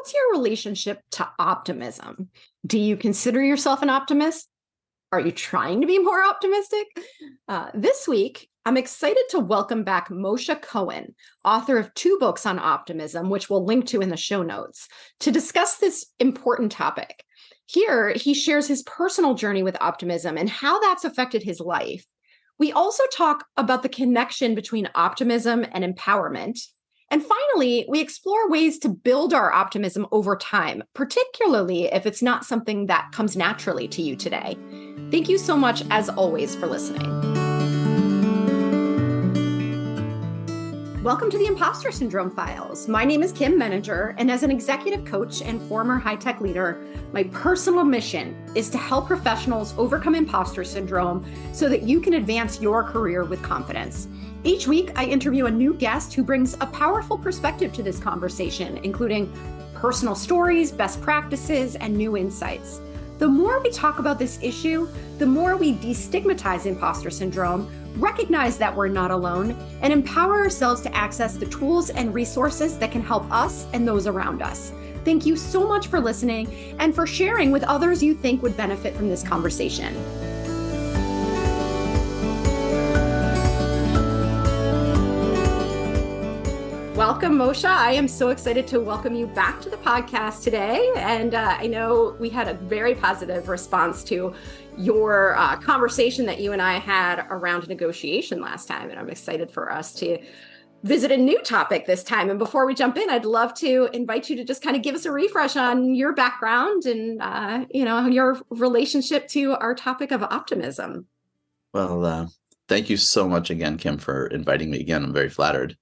what's your relationship to optimism? Do you consider yourself an optimist? Are you trying to be more optimistic? This week, I'm excited to welcome back Moshe Cohen, author of 2 books on optimism, which we'll link to in the show notes, to discuss this important topic. Here, he shares his personal journey with optimism and how that's affected his life. We also talk about the connection between optimism and empowerment. And finally, we explore ways to build our optimism over time, particularly if it's not something that comes naturally to you today. Thank you so much, as always, for listening. Welcome to the Impostor Syndrome Files. My name is Kim Menninger, and as an executive coach and former high-tech leader, my personal mission is to help professionals overcome imposter syndrome so that you can advance your career with confidence. Each week, I interview a new guest who brings a powerful perspective to this conversation, including personal stories, best practices, and new insights. The more we talk about this issue, the more we destigmatize imposter syndrome, recognize that we're not alone, and empower ourselves to access the tools and resources that can help us and those around us. Thank you so much for listening and for sharing with others you think would benefit from this conversation. Welcome, Moshe. I am so excited to welcome you back to the podcast today. And I know we had a very positive response to your conversation that you and I had around negotiation last time. And I'm excited for us to visit a new topic this time. And before we jump in, I'd love to invite you to just kind of give us a refresh on your background and, your relationship to our topic of optimism. Well, thank you so much again, Kim, for inviting me again. I'm very flattered.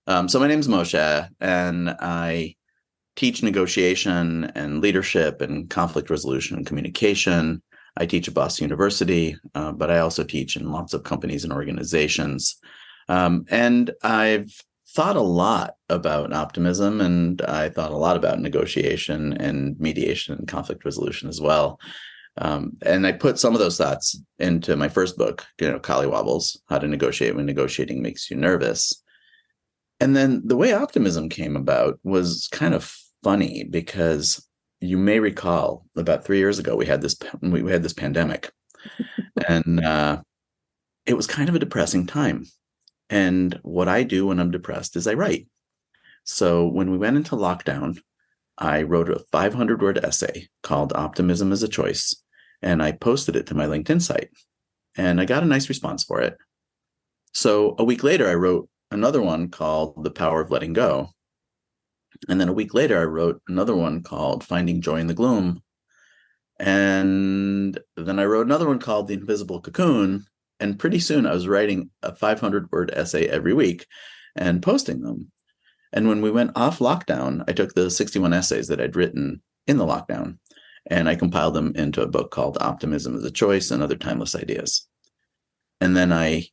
So my name is Moshe, and I teach negotiation and leadership and conflict resolution and communication. I teach at Boston University, but I also teach in lots of companies and organizations. And I've thought a lot about optimism, and I thought a lot about negotiation and mediation and conflict resolution as well. And I put some of those thoughts into my first book, Collywobbles, How to Negotiate When Negotiating Makes You Nervous. And then the way optimism came about was kind of funny because you may recall about 3 years ago, we had this pandemic and it was kind of a depressing time. And what I do when I'm depressed is I write. So when we went into lockdown, I wrote a 500-word essay called Optimism is a Choice, and I posted it to my LinkedIn site, and I got a nice response for it. So a week later, I wrote another one called The Power of Letting Go. And then a week later, I wrote another one called Finding Joy in the Gloom. And then I wrote another one called The Invisible Cocoon. And pretty soon I was writing a 500-word essay every week and posting them. And when we went off lockdown, I took the 61 essays that I'd written in the lockdown, and I compiled them into a book called Optimism is a Choice and Other Timeless Ideas. And then I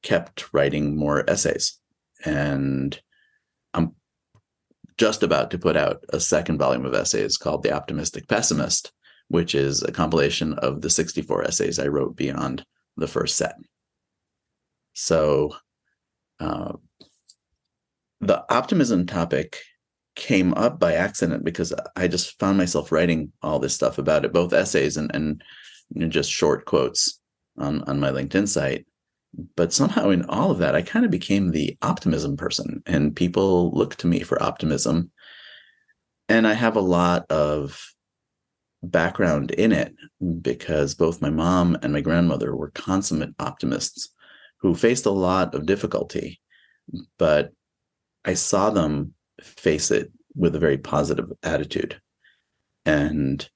kept writing more essays, and I'm just about to put out a second volume of essays called The Optimistic Pessimist, which is a compilation of the 64 essays I wrote beyond the first set. So the optimism topic came up by accident because I just found myself writing all this stuff about it, both essays and just short quotes on my LinkedIn site. But somehow in all of that, I kind of became the optimism person, and people look to me for optimism. And I have a lot of background in it because both my mom and my grandmother were consummate optimists who faced a lot of difficulty, but I saw them face it with a very positive attitude. And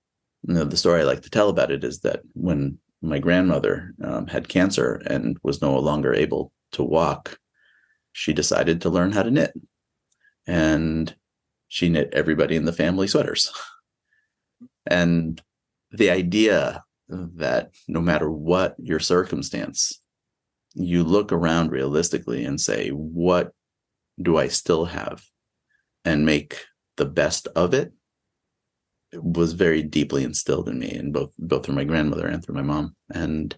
the story I like to tell about it is that when my grandmother had cancer and was no longer able to walk, she decided to learn how to knit. And she knit everybody in the family sweaters. And the idea that no matter what your circumstance, you look around realistically and say, what do I still have? And make the best of it, was very deeply instilled in me, and both through my grandmother and through my mom. And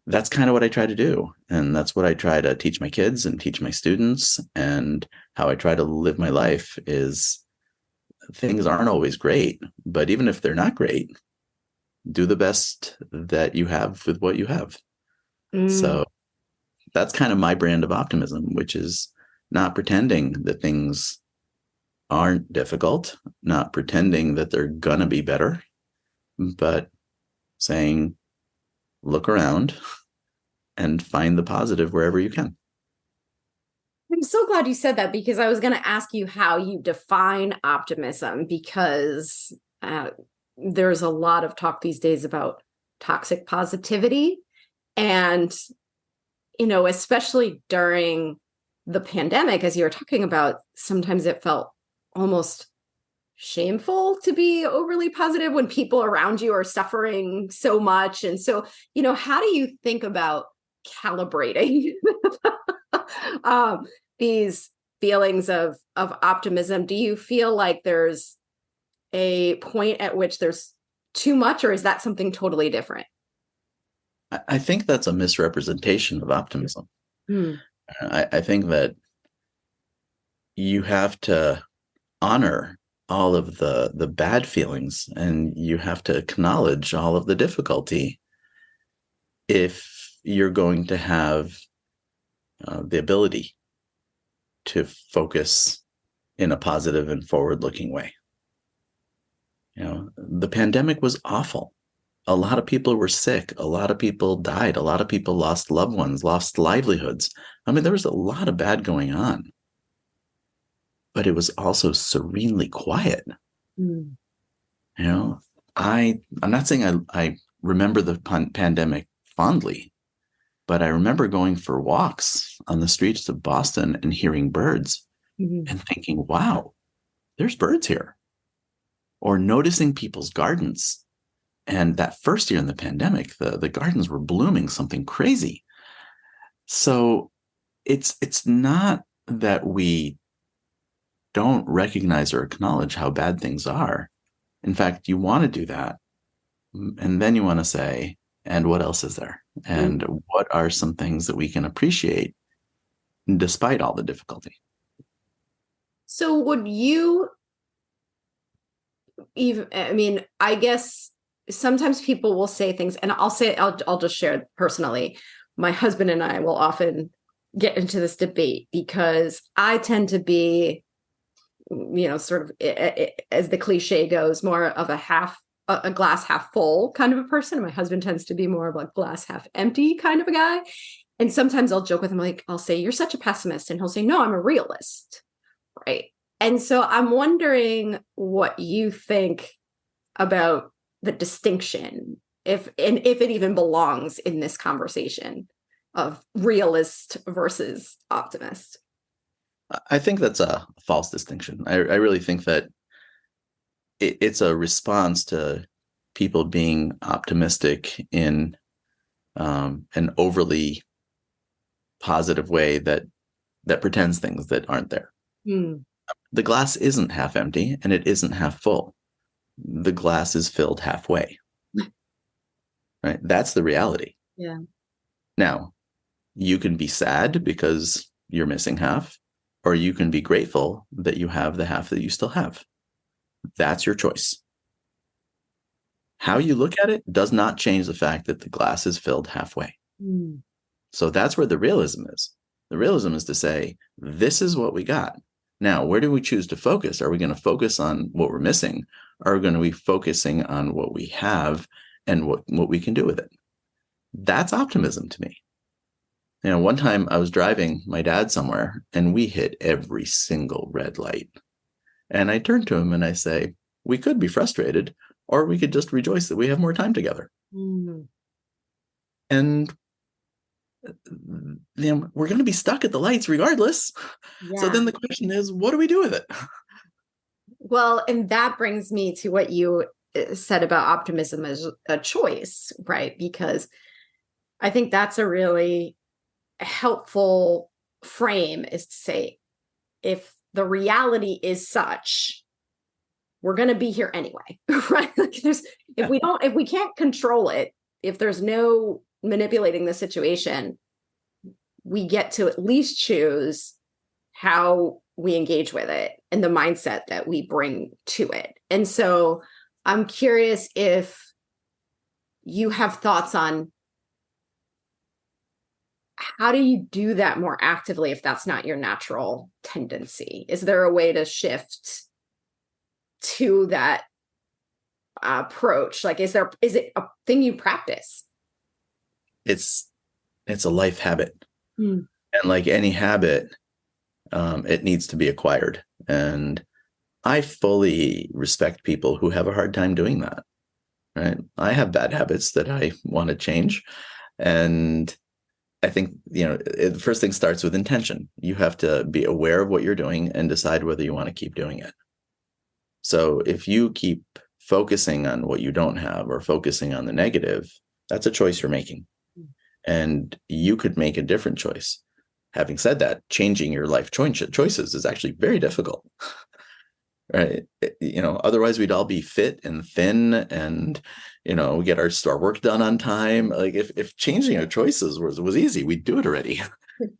that's kind of what I try to do. And that's what I try to teach my kids and teach my students. And how I try to live my life is things aren't always great, but even if they're not great, do the best that you have with what you have. So that's kind of my brand of optimism, which is not pretending that things aren't difficult, not pretending that they're gonna be better, but saying, look around and find the positive wherever you can. I'm so glad you said that, because I was going to ask you how you define optimism, because there's a lot of talk these days about toxic positivity. And, especially during the pandemic, as you were talking about, sometimes it felt almost shameful to be overly positive when people around you are suffering so much. And so, how do you think about calibrating these feelings of optimism? Do you feel like there's a point at which there's too much, or is that something totally different? I think that's a misrepresentation of optimism. I think that you have to honor all of the bad feelings, and you have to acknowledge all of the difficulty if you're going to have the ability to focus in a positive and forward-looking way. The pandemic was awful. A lot of people were sick. A lot of people died. A lot of people lost loved ones, lost livelihoods. I mean, there was a lot of bad going on. But it was also serenely quiet. I'm not saying I remember the pandemic fondly, but I remember going for walks on the streets of Boston and hearing birds and thinking, wow, there's birds here. Or noticing people's gardens. And that first year in the pandemic, the gardens were blooming something crazy. So it's not that we don't recognize or acknowledge how bad things are. In fact, you want to do that. And then you want to say, and what else is there? And what are some things that we can appreciate despite all the difficulty? So would you even, I guess sometimes people will say things, and I'll just share personally. My husband and I will often get into this debate because I tend to be, sort of, as the cliche goes, more of a glass half full kind of a person. My husband tends to be more of a glass half empty kind of a guy. And sometimes I'll joke with him, like, I'll say, you're such a pessimist. And he'll say, no, I'm a realist. Right. And so I'm wondering what you think about the distinction, if it even belongs in this conversation of realist versus optimist. I think that's a false distinction. I really think that it's a response to people being optimistic in an overly positive way that pretends things that aren't there. The glass isn't half empty and it isn't half full. The glass is filled halfway. Right? That's the reality. Yeah. Now, you can be sad because you're missing half, or you can be grateful that you have the half that you still have. That's your choice. How you look at it does not change the fact that the glass is filled halfway. So that's where the realism is. The realism is to say, this is what we got. Now, where do we choose to focus? Are we going to focus on what we're missing? Or are we going to be focusing on what we have and what we can do with it? That's optimism to me. One time I was driving my dad somewhere and we hit every single red light. And I turned to him and I say, we could be frustrated, or we could just rejoice that we have more time together. And we're going to be stuck at the lights regardless. Yeah. So then the question is, what do we do with it? Well, and that brings me to what you said about optimism as a choice, right? Because I think that's a really helpful frame, is to say, if the reality is such, we're going to be here anyway, right? Like if we can't control it, if there's no manipulating the situation, we get to at least choose how we engage with it and the mindset that we bring to it. And so I'm curious if you have thoughts on how do you do that more actively if that's not your natural tendency? Is there a way to shift to that approach? Like, is it a thing you practice? It's a life habit. Hmm. And like any habit, it needs to be acquired. And I fully respect people who have a hard time doing that. Right? I have bad habits that I want to change. And I think, the first thing starts with intention. You have to be aware of what you're doing and decide whether you want to keep doing it. So if you keep focusing on what you don't have or focusing on the negative, that's a choice you're making. And you could make a different choice. Having said that, changing your life choices is actually very difficult. Right? Otherwise we'd all be fit and thin and, we get our work done on time. Like if changing our choices was easy, we'd do it already.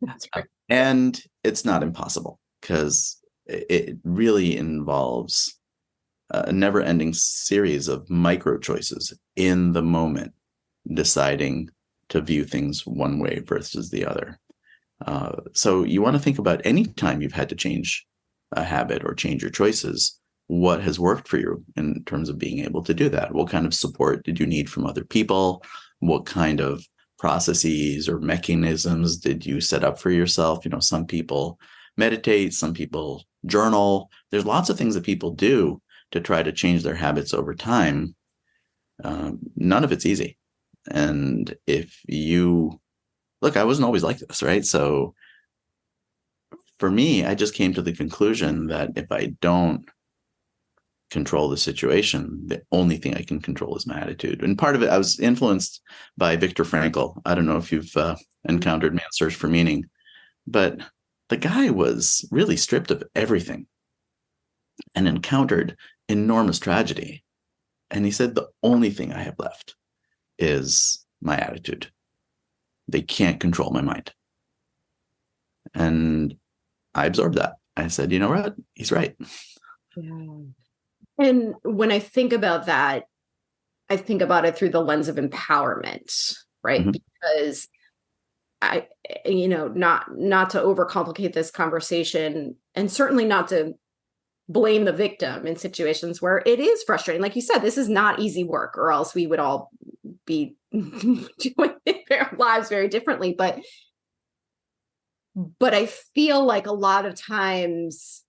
That's right. And it's not impossible because it really involves a never-ending series of micro choices in the moment, deciding to view things one way versus the other. So you want to think about any time you've had to change a habit or change your choices, what has worked for you in terms of being able to do that? What kind of support did you need from other people? What kind of processes or mechanisms did you set up for yourself? Some people meditate, some people journal. There's lots of things that people do to try to change their habits over time. None of it's easy. And if you look, I wasn't always like this, right? So for me, I just came to the conclusion that if I don't control the situation, the only thing I can control is my attitude. And part of it, I was influenced by Viktor Frankl. I don't know if you've encountered Man's Search for Meaning, but the guy was really stripped of everything and encountered enormous tragedy. And he said, the only thing I have left is my attitude. They can't control my mind. And I absorbed that. I said, you know what? He's right. Yeah. And when I think about that, I think about it through the lens of empowerment, right? Mm-hmm. Because not to overcomplicate this conversation and certainly not to blame the victim in situations where it is frustrating. Like you said, this is not easy work, or else we would all be doing their lives very differently. But I feel like a lot of times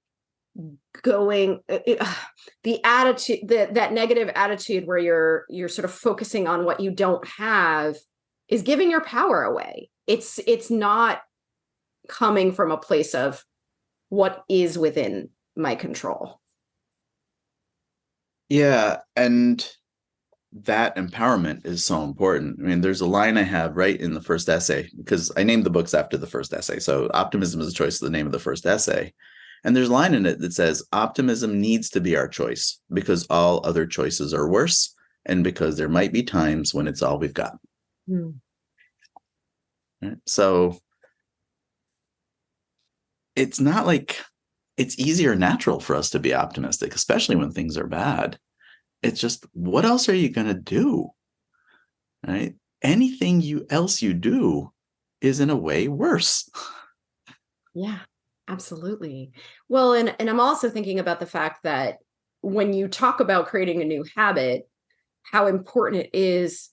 the attitude, that negative attitude where you're sort of focusing on what you don't have is giving your power away. It's not coming from a place of what is within my control. Yeah. And that empowerment is so important. I mean, there's a line I have right in the first essay, because I named the books after the first essay. So Optimism is a choice, the name of the first essay. And there's a line in it that says, optimism needs to be our choice because all other choices are worse, and because there might be times when it's all we've got. Mm. Right? So it's not like it's easy or natural for us to be optimistic, especially when things are bad. It's just, what else are you going to do? Right? Anything else you do is in a way worse. Yeah, absolutely. Well, and I'm also thinking about the fact that when you talk about creating a new habit, how important it is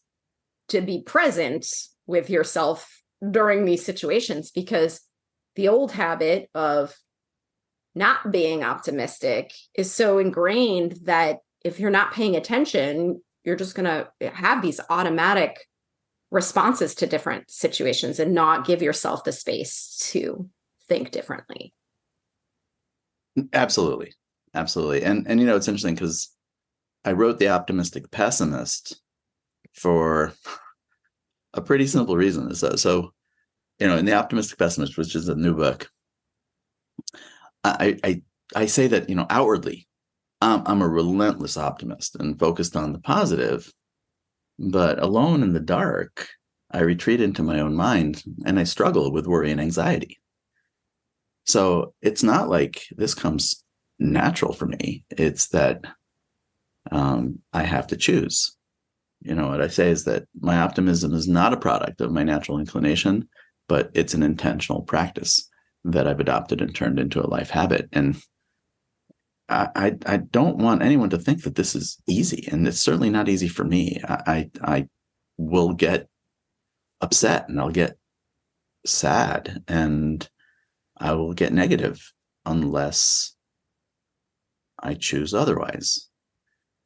to be present with yourself during these situations, because the old habit of not being optimistic is so ingrained that if you're not paying attention, you're just going to have these automatic responses to different situations and not give yourself the space to think differently. Absolutely. Absolutely. And it's interesting because I wrote The Optimistic Pessimist for a pretty simple reason. So in The Optimistic Pessimist, which is a new book, I say that, outwardly, I'm a relentless optimist and focused on the positive, but alone in the dark, I retreat into my own mind and I struggle with worry and anxiety. So it's not like this comes natural for me. It's that I have to choose. What I say is that my optimism is not a product of my natural inclination, but it's an intentional practice that I've adopted and turned into a life habit. And I don't want anyone to think that this is easy, and it's certainly not easy for me. I will get upset, and I'll get sad, and I will get negative unless I choose otherwise.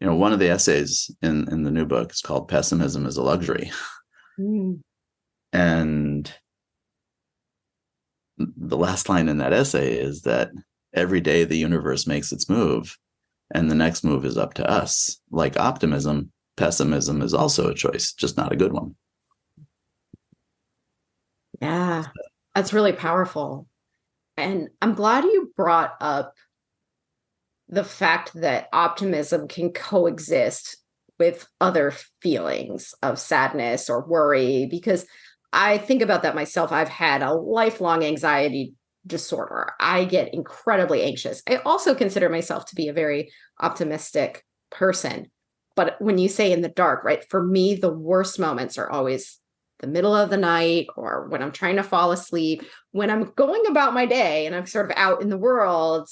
One of the essays in the new book is called "Pessimism is a Luxury." And the last line in that essay is that every day the universe makes its move, and the next move is up to us. Like optimism, pessimism is also a choice, just not a good one. Yeah, that's really powerful. And I'm glad you brought up the fact that optimism can coexist with other feelings of sadness or worry, because I think about that myself. I've had a lifelong anxiety disorder. I get incredibly anxious. I also consider myself to be a very optimistic person. But when you say in the dark, right, for me, the worst moments are always the middle of the night, or when I'm trying to fall asleep. When I'm going about my day and I'm sort of out in the world,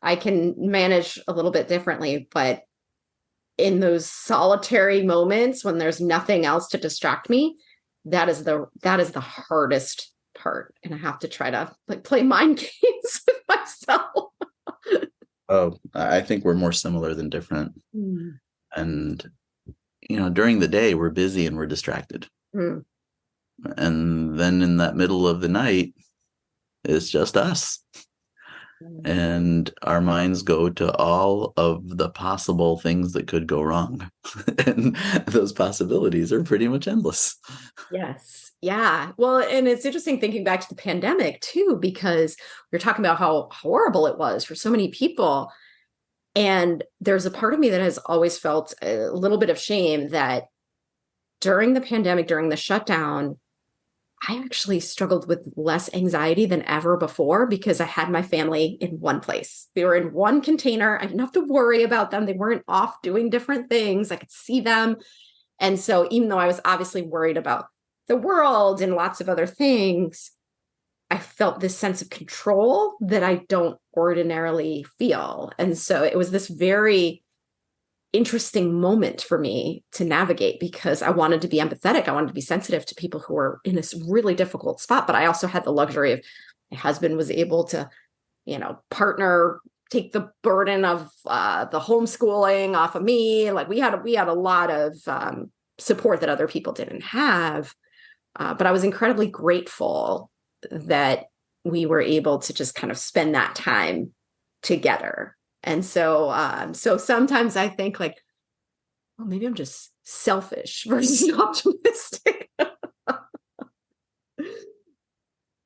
I can manage a little bit differently. But in those solitary moments when there's nothing else to distract me, that is the hardest part. And I have to try to play mind games with myself. Oh, I think we're more similar than different. And, during the day, we're busy and we're distracted. And then in that middle of the night, it's just us. And our minds go to all of the possible things that could go wrong. And those possibilities are pretty much endless. Yes. Yeah. Well, and it's interesting thinking back to the pandemic too, because we're talking about how horrible it was for so many people. And there's a part of me that has always felt a little bit of shame that during the pandemic, during the shutdown, I actually struggled with less anxiety than ever before because I had my family in one place. They were in one container. I didn't have to worry about them. They weren't off doing different things. I could see them. And so even though I was obviously worried about the world and lots of other things, I felt this sense of control that I don't ordinarily feel. And so it was this very interesting moment for me to navigate because I wanted to be empathetic. I wanted to be sensitive to people who were in this really difficult spot. But I also had the luxury of my husband was able to, partner, take the burden of the homeschooling off of me. Like we had a lot of support that other people didn't have. But I was incredibly grateful that we were able to just kind of spend that time together. And so sometimes I think well, maybe I'm just selfish versus optimistic.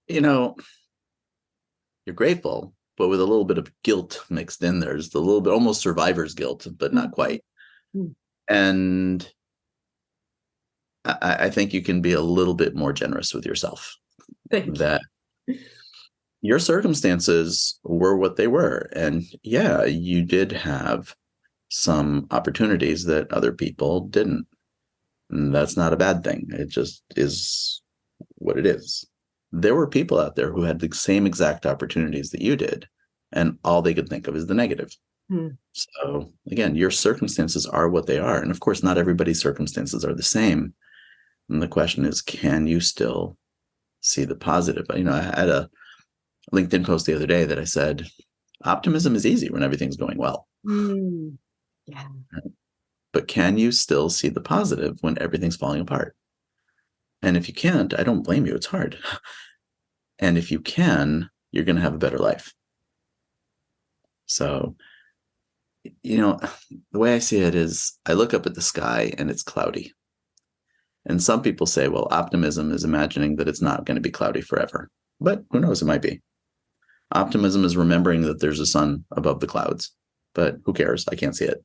You're grateful, but with a little bit of guilt mixed in. There's a little bit, almost survivor's guilt, but not quite. And I think you can be a little bit more generous with yourself. That your circumstances were what they were. And yeah, you did have some opportunities that other people didn't. And that's not a bad thing. It just is what it is. There were people out there who had the same exact opportunities that you did, and all they could think of is the negative. So again, your circumstances are what they are. And of course, not everybody's circumstances are the same. And the question is, can you still see the positive? I had a LinkedIn post the other day that I said, optimism is easy when everything's going well. Yeah. But can you still see the positive when everything's falling apart? And if you can't, I don't blame you. It's hard. And if you can, you're going to have a better life. So, the way I see it is I look up at the sky and it's cloudy. And some people say, well, optimism is imagining that it's not going to be cloudy forever. But who knows? It might be. Optimism is remembering that there's a sun above the clouds. But who cares? I can't see it.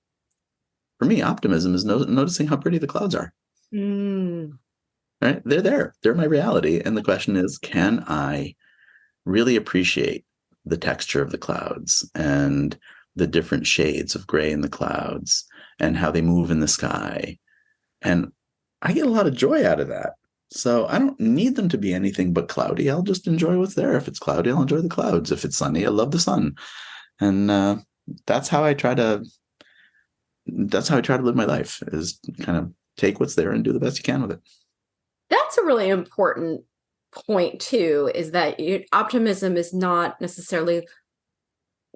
For me, optimism is noticing how pretty the clouds are. Right? They're there. They're my reality. And the question is, can I really appreciate the texture of the clouds and the different shades of gray in the clouds and how they move in the sky. And I get a lot of joy out of that. So I don't need them to be anything but cloudy. I'll just enjoy what's there. If it's cloudy, I'll enjoy the clouds. If it's sunny, I love the sun. And that's how I try to live my life, is kind of take what's there and do the best you can with it. That's a really important point too, is that optimism is not necessarily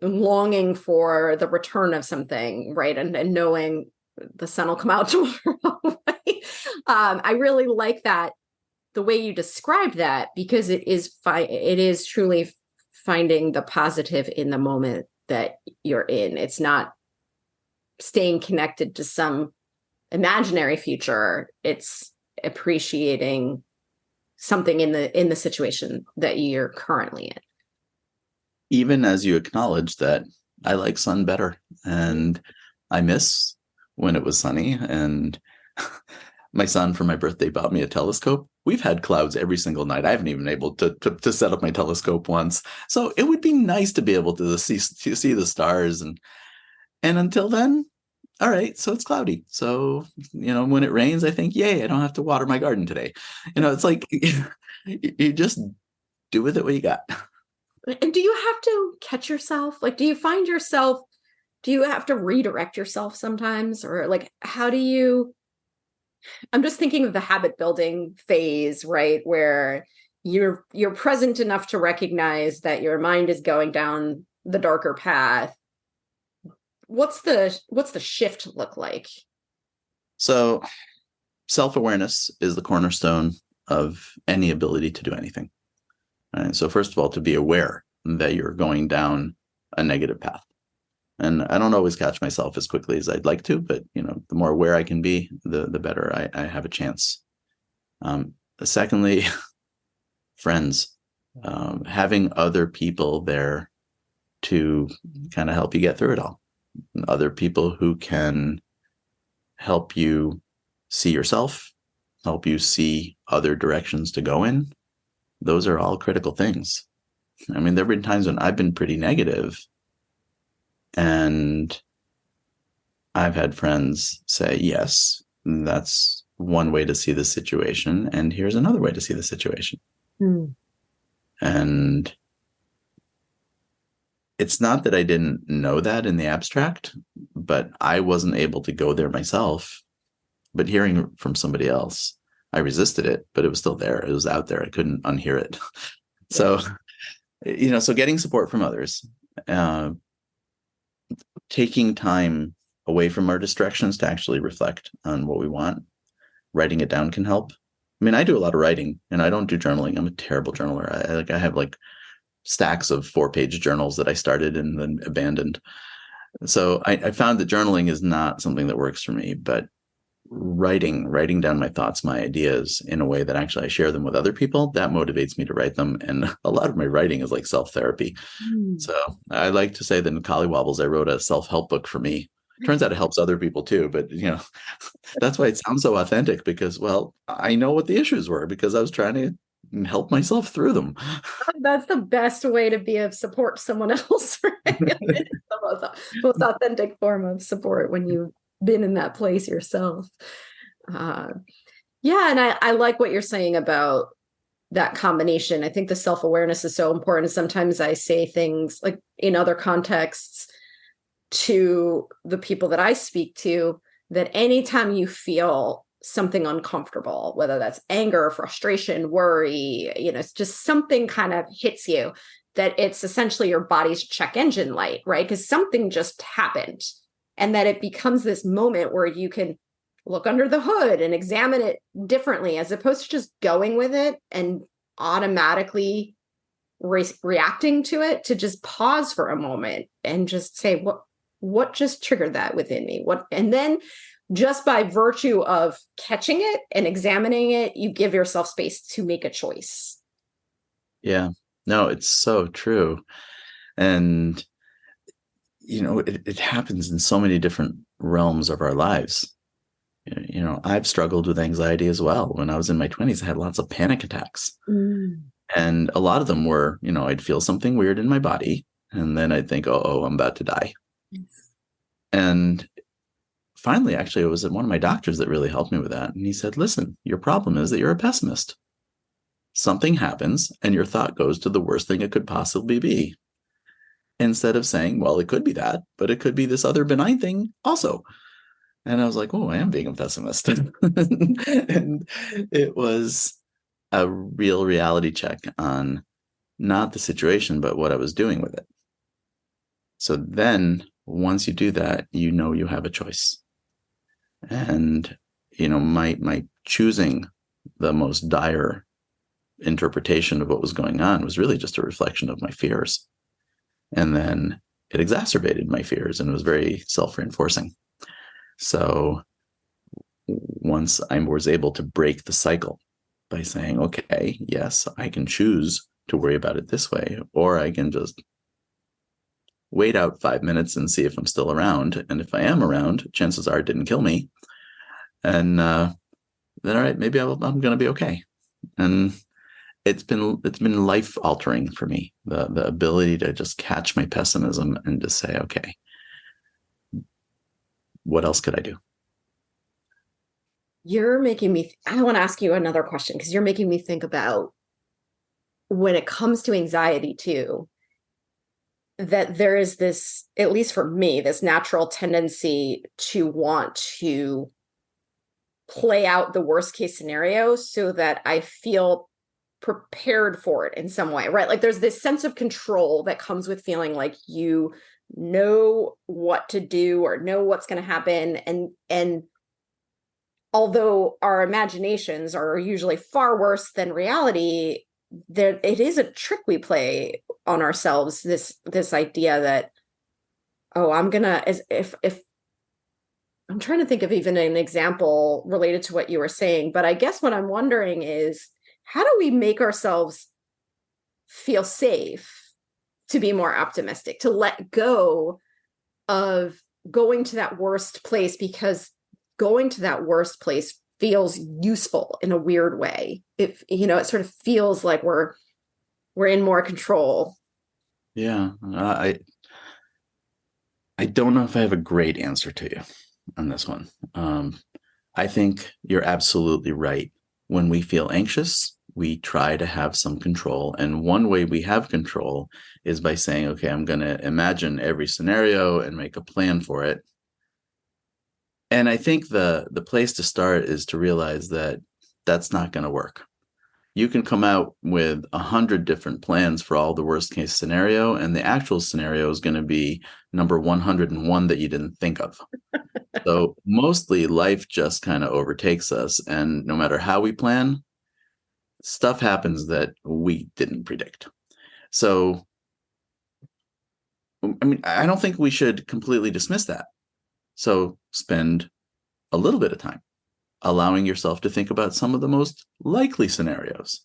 longing for the return of something, right? And knowing the sun will come out tomorrow. Right? I really like that, the way you described that, because it is truly finding the positive in the moment that you're in. It's not staying connected to some imaginary future. It's appreciating something in the situation that you're currently in. Even as you acknowledge that I like sun better, and I miss when it was sunny, and my son for my birthday bought me a telescope. We've had clouds every single night. I haven't even been able to set up my telescope once. So it would be nice to be able to see the stars. And until then, all right, so it's cloudy. So, when it rains, I think, yay, I don't have to water my garden today. It's like you just do with it what you got. And do you have to catch yourself? Like, do you have to redirect yourself sometimes? Or like, how do you... I'm just thinking of the habit building phase, right? Where you're present enough to recognize that your mind is going down the darker path. What's the shift look like? So self-awareness is the cornerstone of any ability to do anything. Right? So first of all, to be aware that you're going down a negative path. And I don't always catch myself as quickly as I'd like to, but the more aware I can be, the better I have a chance. Secondly, friends, having other people there to kind of help you get through it all. Other people who can help you see yourself, help you see other directions to go in. Those are all critical things. I mean, there have been times when I've been pretty negative, and I've had friends say, yes, that's one way to see the situation, and here's another way to see the situation. And it's not that I didn't know that in the abstract, but I wasn't able to go there myself. But hearing from somebody else, I resisted it, but it was still there. It was out there. I couldn't unhear it. So, so getting support from others, taking time away from our distractions to actually reflect on what we want. Writing it down can help. I mean, I do a lot of writing, and I don't do journaling. I'm a terrible journaler. I have like stacks of 4-page journals that I started and then abandoned. So I found that journaling is not something that works for me, but writing down my thoughts, my ideas in a way that actually I share them with other people, that motivates me to write them. And a lot of my writing is like self-therapy. So I like to say that in Collywobbles, I wrote a self-help book for me. Turns out it helps other people too, but that's why it sounds so authentic, because, well, I know what the issues were because I was trying to help myself through them. That's the best way to be of support to someone else, right? It's the most authentic form of support when you've been in that place yourself. And I like what you're saying about that combination. I think the self-awareness is so important. Sometimes I say things like in other contexts to the people that I speak to, that anytime you feel something uncomfortable, whether that's anger, frustration, worry, it's just something kind of hits you, that it's essentially your body's check engine light, right? Because something just happened, and that it becomes this moment where you can look under the hood and examine it differently, as opposed to just going with it and automatically reacting to it, to just pause for a moment and just say, what just triggered that within me? And then just by virtue of catching it and examining it, you give yourself space to make a choice. Yeah, no, it's so true. And, it happens in so many different realms of our lives. I've struggled with anxiety as well. When I was in my 20s, I had lots of panic attacks. And a lot of them were, I'd feel something weird in my body, and then I'd think, oh, I'm about to die. Yes. And finally, actually, it was one of my doctors that really helped me with that. And he said, listen, your problem is that you're a pessimist. Something happens and your thought goes to the worst thing it could possibly be. Instead of saying, well, it could be that, but it could be this other benign thing also. And I was like, oh, I am being a pessimist. And it was a real reality check on not the situation, but what I was doing with it. So then once you do that, you have a choice. And, my choosing the most dire interpretation of what was going on was really just a reflection of my fears. And then it exacerbated my fears and it was very self-reinforcing. So once I was able to break the cycle by saying, okay, yes, I can choose to worry about it this way, or I can just wait out 5 minutes and see if I'm still around. And if I am around, chances are it didn't kill me. And then, all right, maybe I'm going to be okay. And it's been life altering for me, the ability to just catch my pessimism and just say, okay, what else could I do? You're making me, I want to ask you another question because you're making me think about when it comes to anxiety too, that there is this, at least for me, this natural tendency to want to play out the worst case scenario so that I feel prepared for it in some way, right? Like there's this sense of control that comes with feeling like you know what to do or know what's going to happen. And although our imaginations are usually far worse than reality, there it is a trick we play on ourselves, this idea that, oh, I'm gonna, as if I'm trying to think of even an example related to what you were saying, but I guess what I'm wondering is, how do we make ourselves feel safe to be more optimistic, to let go of going to that worst place, because going to that worst place feels useful in a weird way. It sort of feels like we're in more control. Yeah. I don't know if I have a great answer to you on this one. I think you're absolutely right. When we feel anxious, we try to have some control. And one way we have control is by saying, okay, I'm going to imagine every scenario and make a plan for it. And I think the place to start is to realize that that's not going to work. You can come out with 100 different plans for all the worst case scenario, and the actual scenario is going to be number 101 that you didn't think of. So mostly life just kind of overtakes us. And no matter how we plan, stuff happens that we didn't predict. So, I mean, I don't think we should completely dismiss that. So spend a little bit of time allowing yourself to think about some of the most likely scenarios,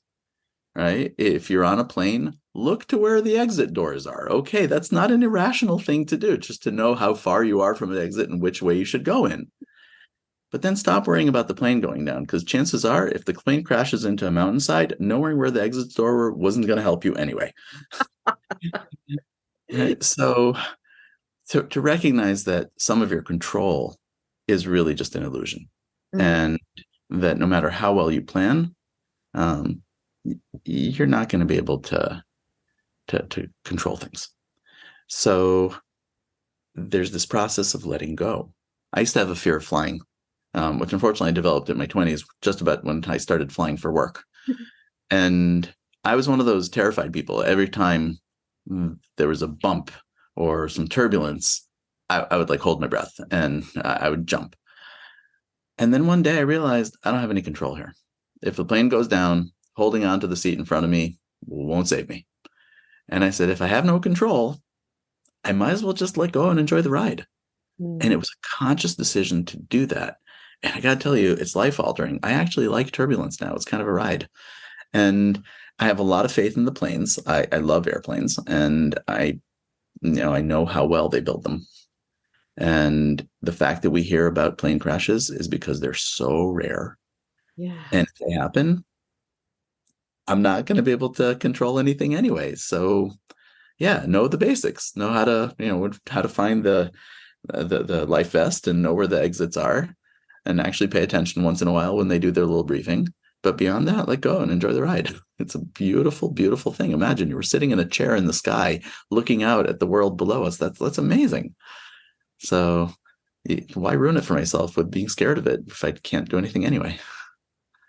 right? If you're on a plane, look to where the exit doors are. Okay, that's not an irrational thing to do, just to know how far you are from an exit and which way you should go in. But then stop worrying about the plane going down, because chances are if the plane crashes into a mountainside, knowing where the exit door wasn't going to help you anyway. Right? So to recognize that some of your control is really just an illusion. And that no matter how well you plan, you're not going to be able to control things. So there's this process of letting go. I used to have a fear of flying, which unfortunately I developed in my 20s, just about when I started flying for work. And I was one of those terrified people. Every time there was a bump or some turbulence, I would like hold my breath and I would jump. And then one day I realized I don't have any control here. If the plane goes down, holding on to the seat in front of me won't save me. And I said, if I have no control, I might as well just let go and enjoy the ride. And it was a conscious decision to do that. And I got to tell you, it's life altering. I actually like turbulence now. It's kind of a ride. And I have a lot of faith in the planes. I love airplanes, and I know how well they build them. And the fact that we hear about plane crashes is because they're so rare. Yeah. And if they happen, I'm not going to be able to control anything anyway. So yeah, know the basics, know how to, how to find the life vest and know where the exits are, and actually pay attention once in a while when they do their little briefing. But beyond that, let go and enjoy the ride. It's a beautiful, beautiful thing. Imagine you were sitting in a chair in the sky, looking out at the world below us. That's amazing. So why ruin it for myself with being scared of it if I can't do anything anyway?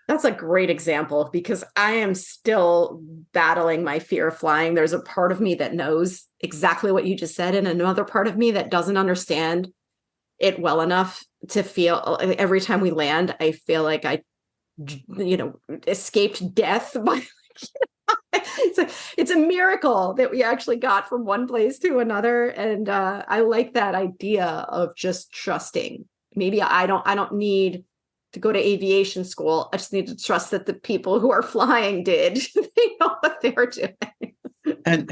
That's a great example, because I am still battling my fear of flying. There's a part of me that knows exactly what you just said, and another part of me that doesn't understand it well enough to feel every time we land, I feel like I, escaped death by it's a miracle that we actually got from one place to another. And I like that idea of just trusting. Maybe I don't need to go to aviation school. I just need to trust that the people who are flying did. They know what they're doing. And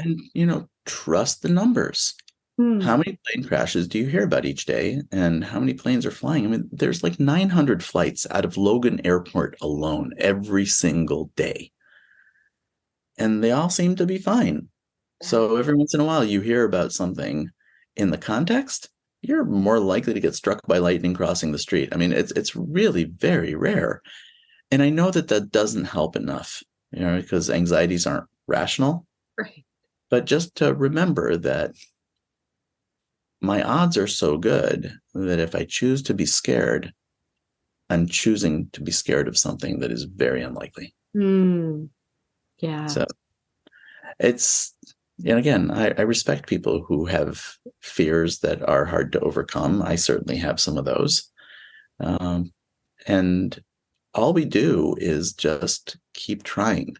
trust the numbers. How many plane crashes do you hear about each day? And how many planes are flying? I mean, there's like 900 flights out of Logan Airport alone every single day. And they all seem to be fine. So every once in a while you hear about something in the context, you're more likely to get struck by lightning crossing the street. I mean, it's really very rare. And I know that doesn't help enough, because anxieties aren't rational. Right. But just to remember that my odds are so good that if I choose to be scared, I'm choosing to be scared of something that is very unlikely. Yeah. So it's, again, I respect people who have fears that are hard to overcome. I certainly have some of those. And all we do is just keep trying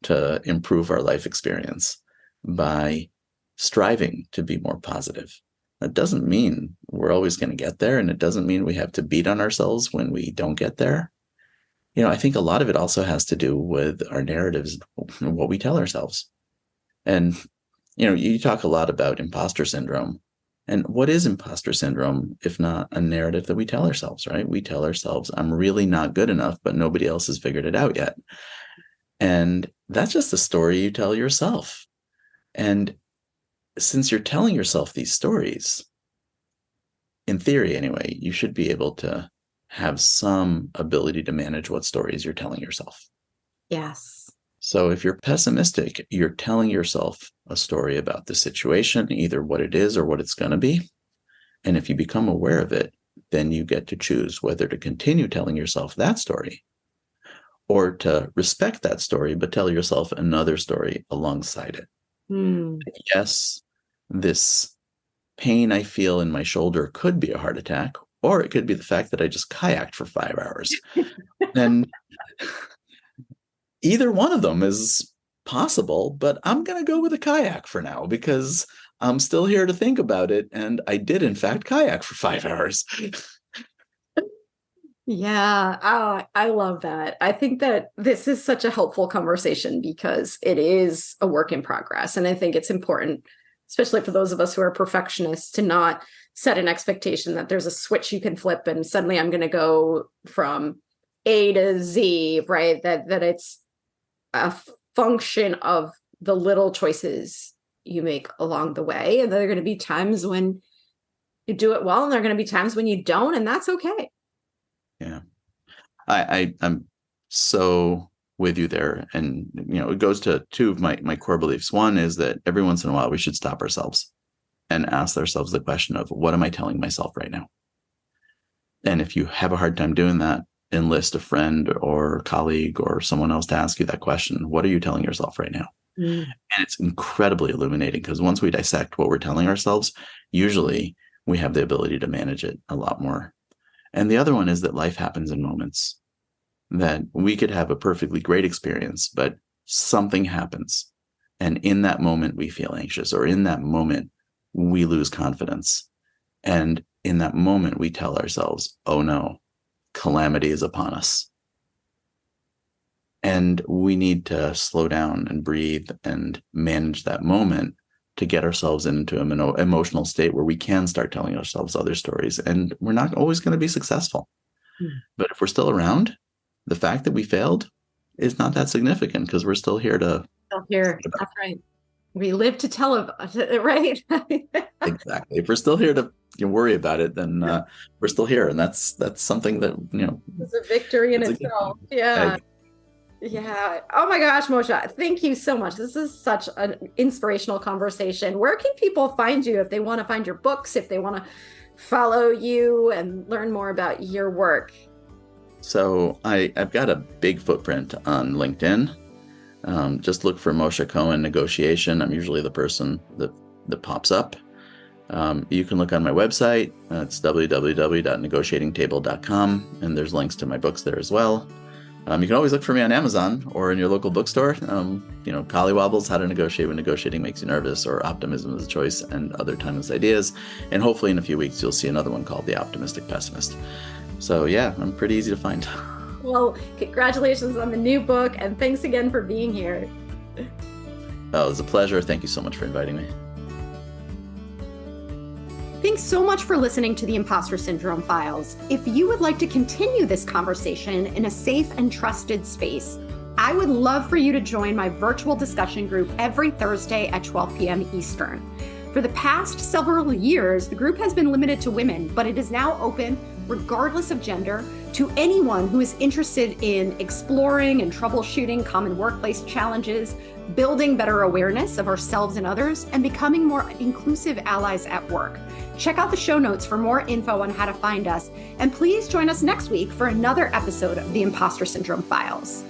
to improve our life experience by striving to be more positive. That doesn't mean we're always going to get there, and it doesn't mean we have to beat on ourselves when we don't get there. I think a lot of it also has to do with our narratives, what we tell ourselves. And, you talk a lot about imposter syndrome. And what is imposter syndrome if not a narrative that we tell ourselves, right? We tell ourselves, I'm really not good enough, but nobody else has figured it out yet. And that's just a story you tell yourself. And since you're telling yourself these stories, in theory anyway, you should be able to have some ability to manage what stories you're telling yourself. Yes. So if you're pessimistic, you're telling yourself a story about the situation, either what it is or what it's going to be. And if you become aware of it, then you get to choose whether to continue telling yourself that story or to respect that story, but tell yourself another story alongside it. Yes, this pain I feel in my shoulder could be a heart attack, or it could be the fact that I just kayaked for 5 hours. And either one of them is possible, but I'm going to go with a kayak for now because I'm still here to think about it. And I did, in fact, kayak for 5 hours. Yeah. Oh, I love that. I think that this is such a helpful conversation because it is a work in progress. And I think it's important, especially for those of us who are perfectionists, to not set an expectation that there's a switch you can flip and suddenly I'm going to go from A to Z, right? That it's a function of the little choices you make along the way. And there are going to be times when you do it well, and there are going to be times when you don't, and that's okay. Yeah. I'm so with you there. And, it goes to two of my core beliefs. One is that every once in a while we should stop ourselves and ask ourselves the question of, what am I telling myself right now? And if you have a hard time doing that, enlist a friend or colleague or someone else to ask you that question. What are you telling yourself right now? And it's incredibly illuminating because once we dissect what we're telling ourselves, usually we have the ability to manage it a lot more. And the other one is that life happens in moments, that we could have a perfectly great experience, but something happens. And in that moment, we feel anxious, or in that moment, we lose confidence. And in that moment, we tell ourselves, oh no, calamity is upon us. And we need to slow down and breathe and manage that moment to get ourselves into an emotional state where we can start telling ourselves other stories. And we're not always going to be successful. But if we're still around, the fact that we failed is not that significant because we're still here to. Still here. That's right. We live to tell about it, right? Exactly. If we're still here to worry about it, then we're still here, and that's something that it's a victory in itself. Yeah. Yeah. Oh my gosh, Moshe, thank you so much. This is such an inspirational conversation. Where can people find you if they want to find your books, if they want to follow you and learn more about your work? So I've got a big footprint on LinkedIn. Just look for Moshe Cohen negotiation. I'm usually the person that pops up. You can look on my website. It's www.negotiatingtable.com, and there's links to my books there as well. You can always look for me on Amazon or in your local bookstore. Collywobbles, How to Negotiate When Negotiating Makes You Nervous, or Optimism is a Choice, and Other Timeless Ideas. And hopefully in a few weeks, you'll see another one called The Optimistic Pessimist. So yeah, I'm pretty easy to find. Well, congratulations on the new book, and thanks again for being here. Oh, it was a pleasure. Thank you so much for inviting me. Thanks so much for listening to the Impostor Syndrome Files. If you would like to continue this conversation in a safe and trusted space, I would love for you to join my virtual discussion group every Thursday at 12 p.m. Eastern. For the past several years, the group has been limited to women, but it is now open, regardless of gender, to anyone who is interested in exploring and troubleshooting common workplace challenges, building better awareness of ourselves and others, and becoming more inclusive allies at work. Check out the show notes for more info on how to find us, and please join us next week for another episode of the Impostor Syndrome Files.